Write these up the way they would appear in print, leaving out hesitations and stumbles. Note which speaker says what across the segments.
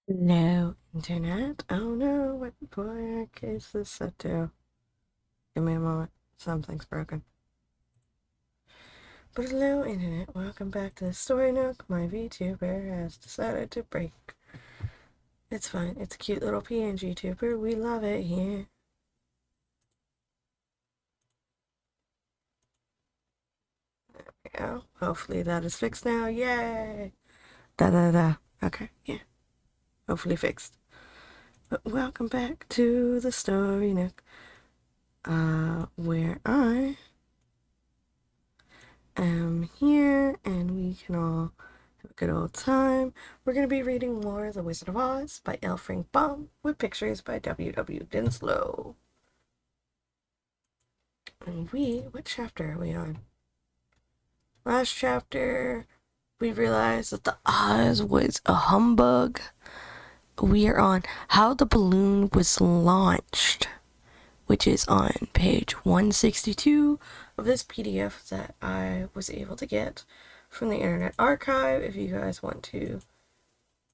Speaker 1: No internet. Oh no, what black is this set to? Give me a moment. Something's broken. But hello internet, welcome back to the story Nook. My VTuber has decided to break. It's fine, it's a cute little PNG tuber. We love it here. There we go. Hopefully that is fixed now. Yay! Da. Okay, yeah. Hopefully fixed. But welcome back to the story Nook. Where I am here and we can all have a good old time. We're going to be reading more The Wizard of Oz by L. Frank Baum with pictures by W.W. Dinslow. And what chapter are we on? Last chapter, we realized that the Oz was a humbug. We are on How the Balloon Was Launched, which is on page 162 of this PDF that I was able to get from the Internet Archive if you guys want to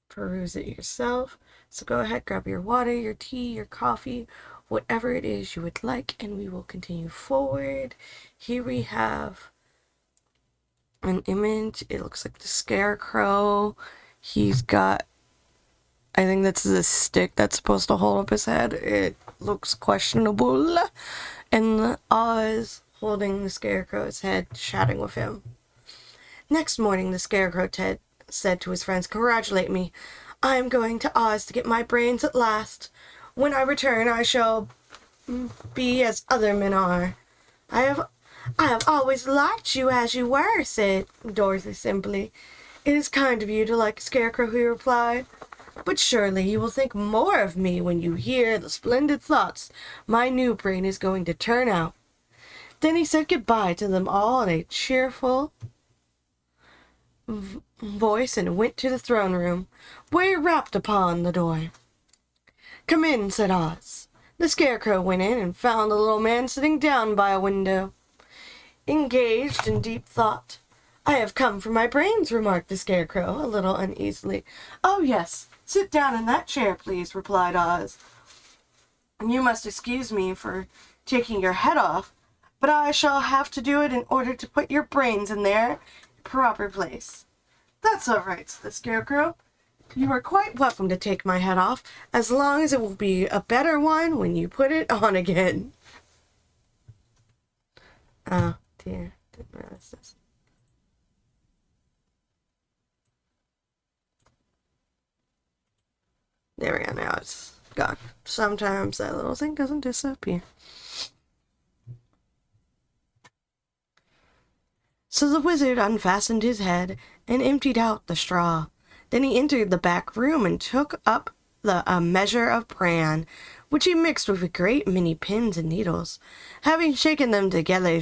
Speaker 1: peruse it yourself. So go ahead, grab your water, your tea, your coffee, whatever it is you would like, and we will continue forward. Here we have an image. It looks like the Scarecrow. He's got, I think that's the stick that's supposed to hold up his head. It looks questionable. And Oz holding the Scarecrow's head, chatting with him. Next morning, the Scarecrow said to his friends, "Congratulate me. I am going to Oz to get my brains at last. When I return, I shall be as other men are." I have always liked you as you were," said Dorothy simply. "It is kind of you to like a Scarecrow," he replied. "But surely you will think more of me when you hear the splendid thoughts my new brain is going to turn out." Then he said goodbye to them all in a cheerful voice and went to the throne room, where he rapped upon the door. "Come in," said Oz. The Scarecrow went in and found the little man sitting down by a window, engaged in deep thought. "I have come for my brains," remarked the Scarecrow, a little uneasily. "Oh, yes. Sit down in that chair, please," replied Oz. "You must excuse me for taking your head off, but I shall have to do it in order to put your brains in their proper place." "That's all right," said the Scarecrow. "You are quite welcome to take my head off, as long as it will be a better one when you put it on again." Oh, dear. Didn't realize this. There we go, now it's gone. Sometimes that little thing doesn't disappear. So the wizard unfastened his head and emptied out the straw. Then he entered the back room and took up a measure of bran, which he mixed with a great many pins and needles. Having shaken them together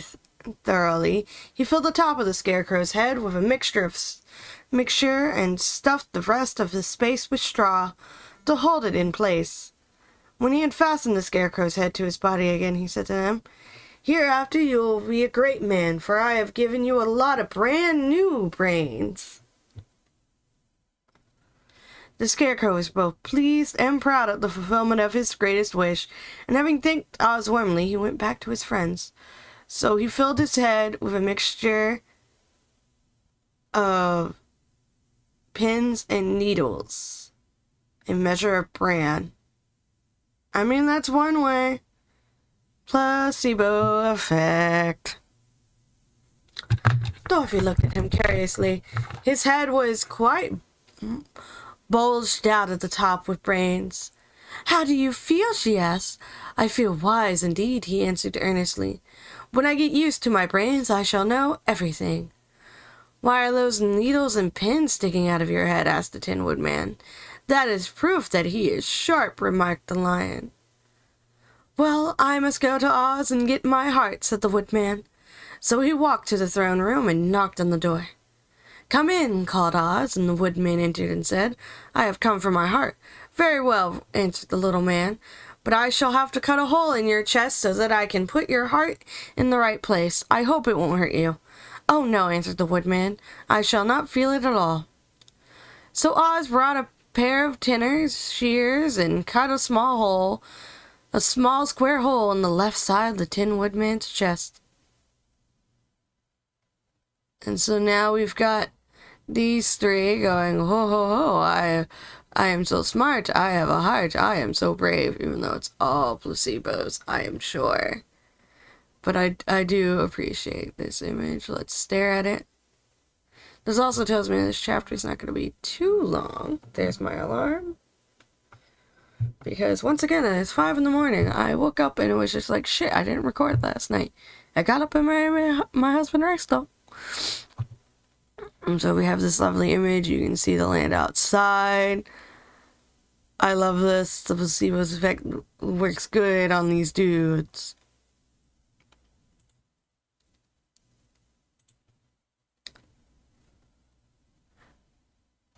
Speaker 1: thoroughly, he filled the top of the Scarecrow's head with a mixture and stuffed the rest of the space with straw to hold it in place. When he had fastened the Scarecrow's head to his body again, he said to them, "Hereafter you will be a great man, for I have given you a lot of brand new brains." The Scarecrow was both pleased and proud at the fulfillment of his greatest wish, and having thanked Oz warmly, he went back to his friends. So he filled his head with a mixture of pins and needles, a measure of bran. I mean, that's one way. Placebo effect. Dorothy looked at him curiously. His head was quite bulged out at the top with brains. "How do you feel?" she asked. "I feel wise indeed," he answered earnestly. "When I get used to my brains, I shall know everything." "Why are those needles and pins sticking out of your head?" asked the Tin Woodman. "That is proof that he is sharp," remarked the Lion. "Well, I must go to Oz and get my heart," said the Woodman. So he walked to the throne room and knocked on the door. "Come in," called Oz, and the Woodman entered and said, "I have come for my heart." "Very well," answered the little man, "but I shall have to cut a hole in your chest so that I can put your heart in the right place. I hope it won't hurt you." "Oh, no," answered the Woodman. "I shall not feel it at all." So Oz brought a pair of tinner's shears and cut a small square hole in the left side of the Tin Woodman's chest. And so now we've got these three going, ho ho ho, I am so smart, I have a heart, I am so brave, even though it's all placebos, I am sure. But I do appreciate this image. Let's stare at it. This also tells me this chapter is not going to be too long. There's my alarm. Because once again, it's 5 in the morning. I woke up and it was just like, shit, I didn't record last night. I got up and my husband rest though. And so we have this lovely image. You can see the land outside. I love this. The placebo's effect works good on these dudes.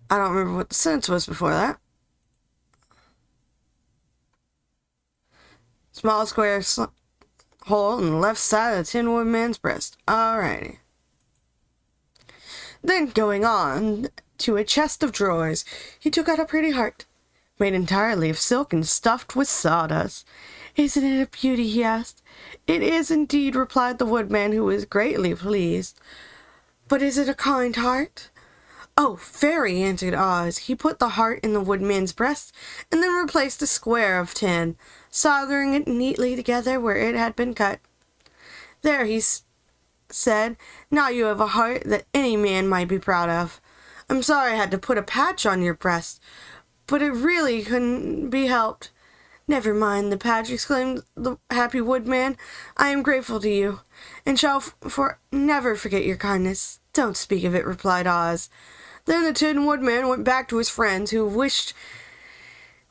Speaker 1: I don't remember what the sentence was before that. Small square hole in the left side of the Tin Woodman's breast. Alrighty. Then going on to a chest of drawers, he took out a pretty heart, made entirely of silk and stuffed with sawdust. Isn't it a beauty? He asked. It is indeed, replied the woodman, who was greatly pleased. But is it a kind heart? Oh, very, answered Oz. He put the heart in the woodman's breast and then replaced a square of tin, soldering it neatly together where it had been cut. There, he said, now you have a heart that any man might be proud of. I'm sorry I had to put a patch on your breast, but it really couldn't be helped. Never mind the patch, exclaimed the happy woodman. I am grateful to you, and shall never forget your kindness. Don't speak of it, replied Oz. Then the Tin Woodman went back to his friends, who wished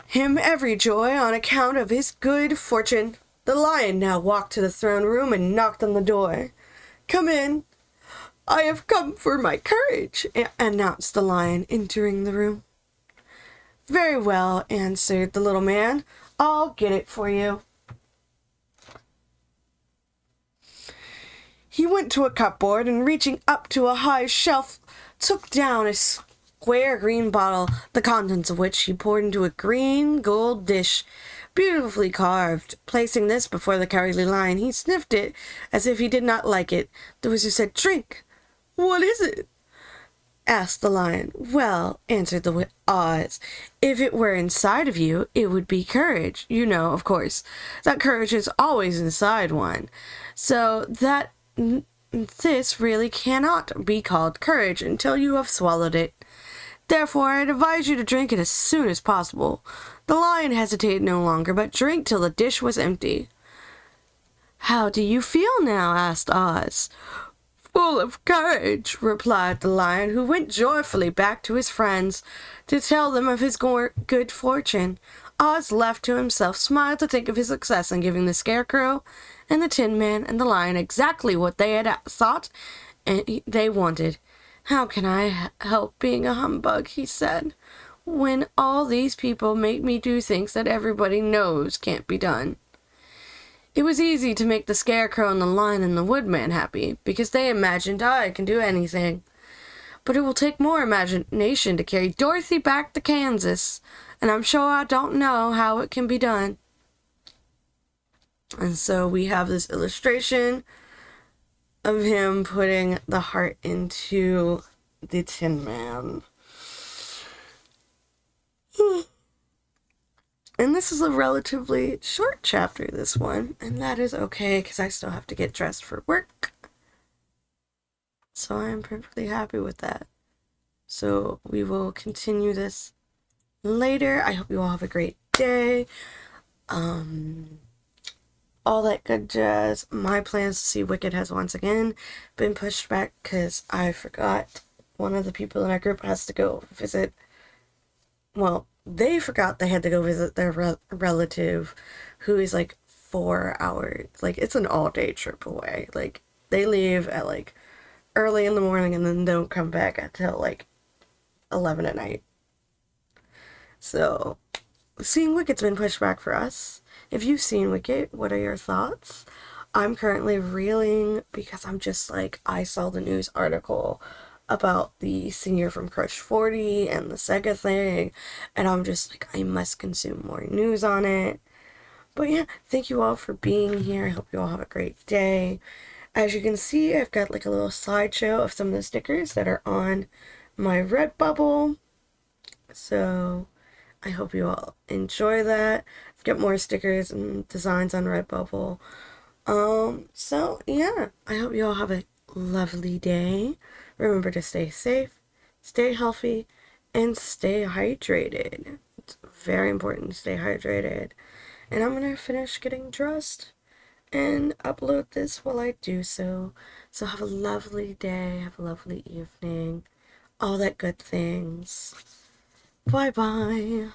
Speaker 1: him every joy on account of his good fortune. The Lion now walked to the throne room and knocked on the door. Come in. I have come for my courage, announced the Lion, entering the room. Very well, answered the little man. I'll get it for you. He went to a cupboard and, reaching up to a high shelf, took down a square green bottle, the contents of which he poured into a green gold dish, beautifully carved. Placing this before the Cowardly Lion, he sniffed it as if he did not like it. The Wizard said, Drink. What is it? Asked the Lion. Well, answered the Oz, if it were inside of you, it would be courage. You know, of course, that courage is always inside one. So that this really cannot be called courage until you have swallowed it. Therefore, I'd advise you to drink it as soon as possible. The Lion hesitated no longer, but drank till the dish was empty. How do you feel now? Asked Oz. Full of courage, replied the Lion, who went joyfully back to his friends to tell them of his good fortune. Oz, left to himself, smiled to think of his success in giving the Scarecrow and the Tin Man and the Lion exactly what they had thought and they wanted. How can I help being a humbug, he said, when all these people make me do things that everybody knows can't be done? It was easy to make the Scarecrow and the Lion and the Woodman happy, because they imagined I can do anything. But it will take more imagination to carry Dorothy back to Kansas, and I'm sure I don't know how it can be done. And so we have this illustration of him putting the heart into the Tin Man. And this is a relatively short chapter, this one, and that is okay because I still have to get dressed for work. So I'm perfectly happy with that. So we will continue this later. I hope you all have a great day. All that good jazz. My plans to see Wicked has once again been pushed back because I forgot one of the people in our group has to go visit. Well, they forgot they had to go visit their relative who is like 4 hours. Like, it's an all-day trip away. Like, they leave at like early in the morning and then don't come back until like 11 at night. So, seeing Wicked's been pushed back for us. If you've seen Wicked, what are your thoughts? I'm currently reeling because I'm just like, I saw the news article about the senior from Crush 40 and the Sega thing, and I'm just like, I must consume more news on it. But yeah, thank you all for being here. I hope you all have a great day. As you can see, I've got like a little slideshow of some of the stickers that are on my Redbubble. So I hope you all enjoy that. Get more stickers and designs on Redbubble. So yeah, I hope you all have a lovely day. Remember to stay safe, stay healthy, and stay hydrated. It's very important to stay hydrated. And I'm gonna finish getting dressed and upload this while I do so. So have a lovely day, have a lovely evening, all that good things. Bye bye.